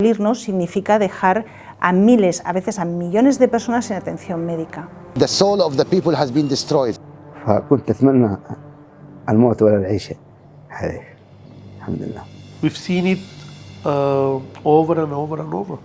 Irnos significa dejar a miles, a veces a millones de personas sin atención médica. The soul of the people has been destroyed. فكنت أتمنى الموت ولا العيش هذه الحمد لله. We've seen it over and over and over.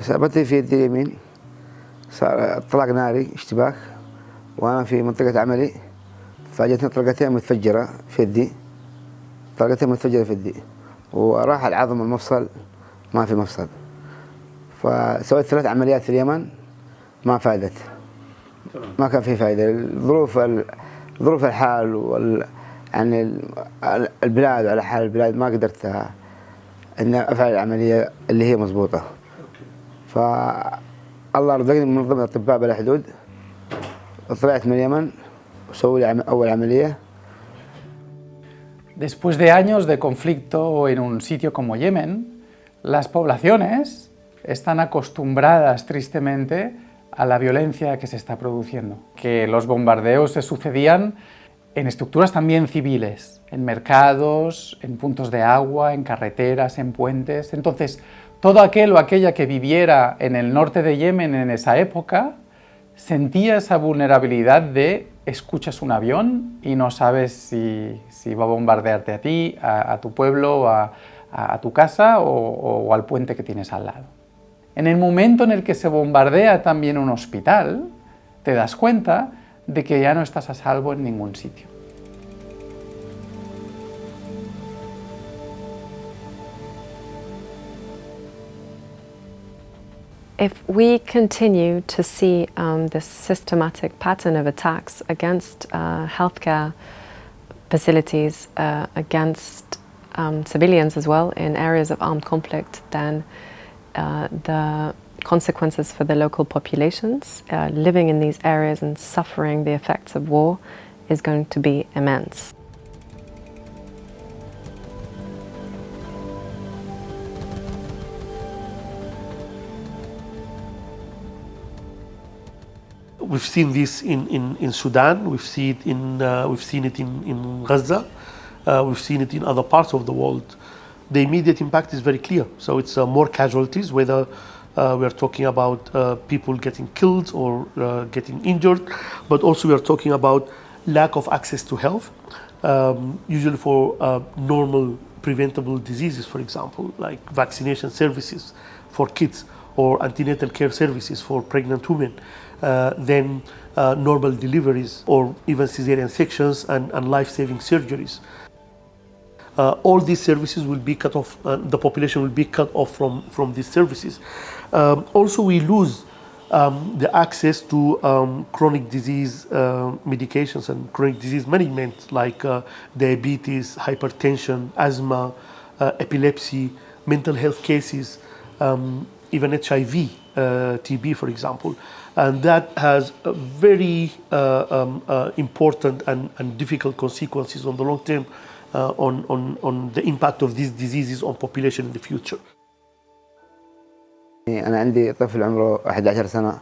إصابتي في يدي اليمين، صار اطلاق ناري اشتباك وأنا في منطقة عملي، فاجتني طلقتين متفجرة في يدي، طلقتين متفجرة في يدي، وراح العظم المفصل ما في مفصل، فسويت 3 عمليات في اليمن ما فادت، ما كان في فائدة. ظروف الحال يعني البلاد وعلى حال البلاد ما قدرت أن أفعل العملية اللي هي مضبوطة. فالله رزقني من منظمة أطباء بلا حدود، طلعت من اليمن وسووا لي أول عملية. Después de años de conflicto en un sitio como Yemen, las poblaciones están acostumbradas tristemente a la violencia que se está produciendo, que los bombardeos se sucedían en estructuras también civiles, en mercados, en puntos de agua, en carreteras, en puentes. Entonces, todo aquel o aquella que viviera en el norte de Yemen en esa época sentía esa vulnerabilidad de escuchas un avión y no sabes si va a bombardearte a ti, a tu pueblo, a tu casa o al puente que tienes al lado. En el momento en el que se bombardea también un hospital, te das cuenta de que ya no estás a salvo en ningún sitio. If we continue to see this systematic pattern of attacks against healthcare facilities, against civilians as well in areas of armed conflict, then the consequences for the local populations living in these areas and suffering the effects of war is going to be immense. We've seen this in Sudan, we've seen it in Gaza, we've seen it in other parts of the world. The immediate impact is very clear. So it's more casualties, whether we're talking about people getting killed or getting injured, but also we're talking about lack of access to health, usually for normal preventable diseases, for example, like vaccination services for kids or antenatal care services for pregnant women. Then normal deliveries or even cesarean sections and life-saving surgeries. All these services will be cut off, the population will be cut off from these services. Also, we lose the access to chronic disease medications and chronic disease management like diabetes, hypertension, asthma, epilepsy, mental health cases, even HIV, TB, for example. And that has a very important and difficult consequences on the long term on the impact of these diseases on population in the future. أنا عندي طفل عمره 11 سنة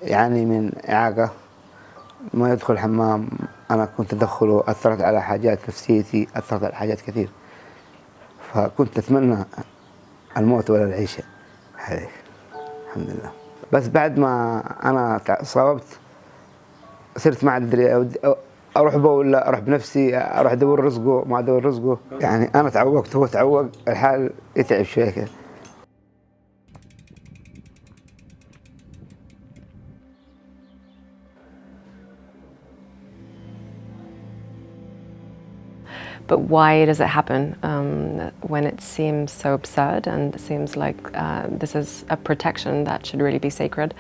يعاني من إعاقة، ما يدخل الحمام، أنا كنت أدخله، أثرت على حاجات نفسيتي، أثرت على حاجات كثير، فكنت أتمنى الموت ولا العيش هذه الحمد لله. بس بعد ما أنا صابت صرت ما أدري أروح ولا أروح بنفسي، أروح أدور رزقه ما أدور رزقه، يعني أنا تعوقت وهو تعوق، الحال يتعب شوية كذا. But why does it happen when it seems so absurd and it seems like this is a protection that should really be sacred?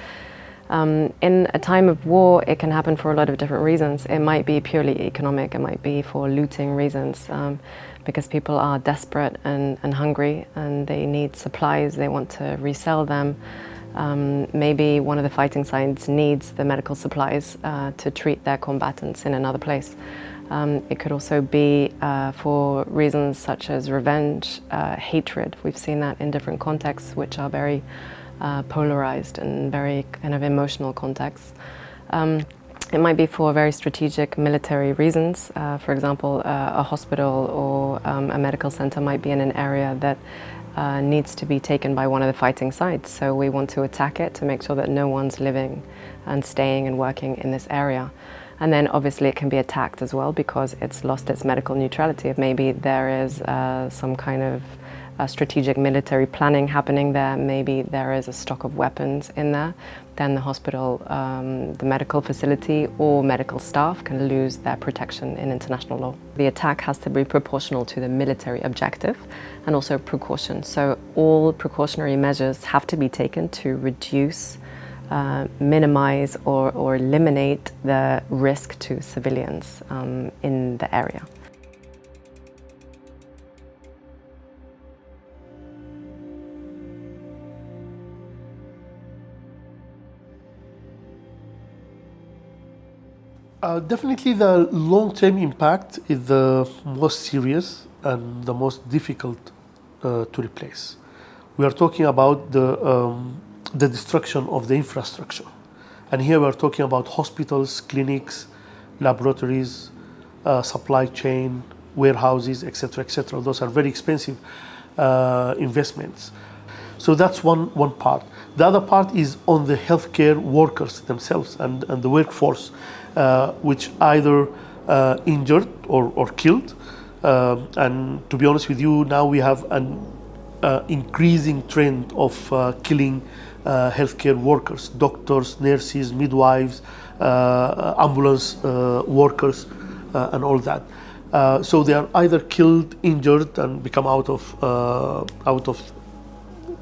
In a time of war, it can happen for a lot of different reasons. It might be purely economic, it might be for looting reasons, because people are desperate and hungry and they need supplies, they want to resell them. Maybe one of the fighting sides needs the medical supplies to treat their combatants in another place. It could also be for reasons such as revenge, hatred. We've seen that in different contexts which are very polarized and very kind of emotional contexts. It might be for very strategic military reasons. For example, a hospital or a medical center might be in an area that needs to be taken by one of the fighting sides. So we want to attack it to make sure that no one's living and staying and working in this area. And then obviously it can be attacked as well because it's lost its medical neutrality. If maybe there is some kind of strategic military planning happening there, maybe there is a stock of weapons in there, then the hospital, the medical facility or medical staff can lose their protection in international law. The attack has to be proportional to the military objective and also precaution. So all precautionary measures have to be taken to reduce, minimize or eliminate the risk to civilians in the area. Definitely the long-term impact is the most serious and the most difficult to replace. We are talking about the destruction of the infrastructure. And here we are talking about hospitals, clinics, laboratories, supply chain, warehouses, etc., etc. Those are very expensive investments. So that's one part. The other part is on the healthcare workers themselves and the workforce, which either injured or killed. And to be honest with you, now we have an increasing trend of killing healthcare workers, doctors, nurses, midwives, ambulance workers, and all that. So they are either killed, injured, and become out of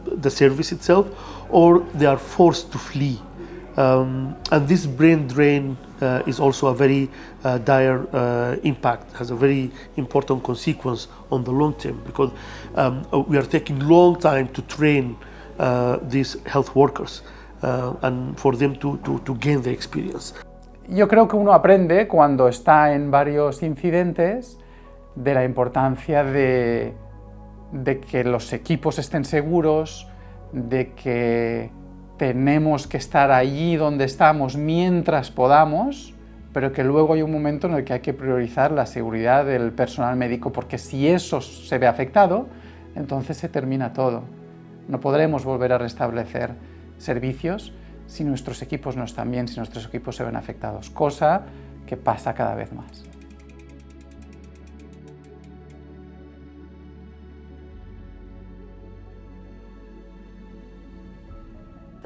the service itself, or they are forced to flee. And this brain drain is also a very dire impact, has a very important consequence on the long term, because we are taking long time to train these health workers and for them to gain the experience. Yo creo que uno aprende cuando está en varios incidentes de la importancia de que los equipos estén seguros, de que tenemos que estar allí donde estamos mientras podamos, pero que luego hay un momento en el que hay que priorizar la seguridad del personal médico, porque si eso se ve afectado, entonces se termina todo. No podremos volver a restablecer servicios si nuestros equipos no están bien, si nuestros equipos se ven afectados, cosa que pasa cada vez más.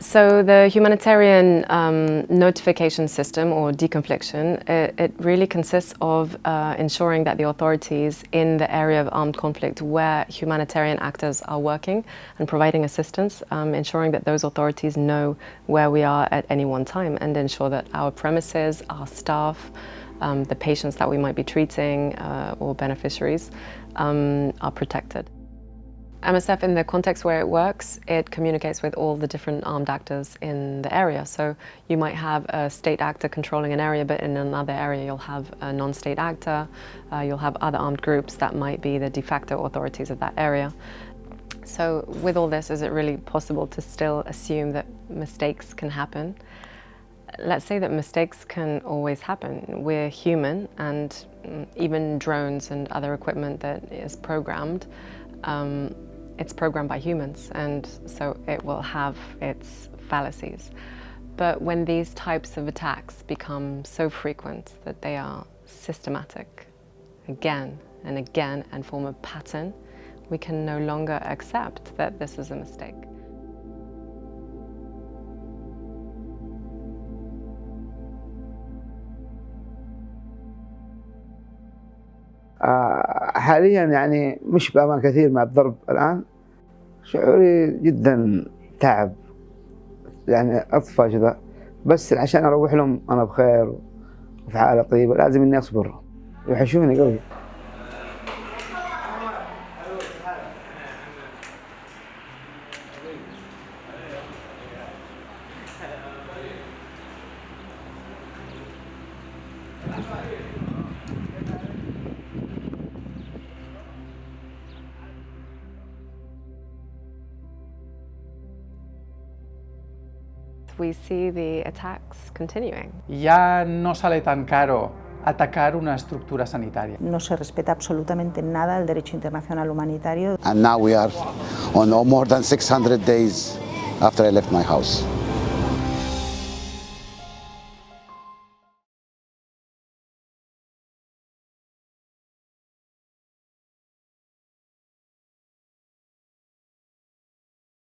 So the humanitarian notification system or deconfliction, it really consists of ensuring that the authorities in the area of armed conflict where humanitarian actors are working and providing assistance, ensuring that those authorities know where we are at any one time and ensure that our premises, our staff, the patients that we might be treating or beneficiaries are protected. MSF, in the context where it works, it communicates with all the different armed actors in the area. So you might have a state actor controlling an area, but in another area you'll have a non-state actor, you'll have other armed groups that might be the de facto authorities of that area. So with all this, is it really possible to still assume that mistakes can happen? Let's say that mistakes can always happen. We're human, and even drones and other equipment that is programmed, it's programmed by humans, and so it will have its fallacies. But when these types of attacks become so frequent that they are systematic again and again and form a pattern, we can no longer accept that this is a mistake. حاليا يعني مش بأمان كثير مع الضرب الآن، شعوري جدا تعب، يعني أطفى كذا، بس عشان أروح لهم أنا بخير وفي حالة طيبة لازم إني أصبر، يوحشوني قوي. We see the attacks continuing. Ya no sale tan caro atacar una estructura sanitaria. No se respeta absolutamente nada el derecho internacional humanitario. And now we are on more than 600 days after I left my house.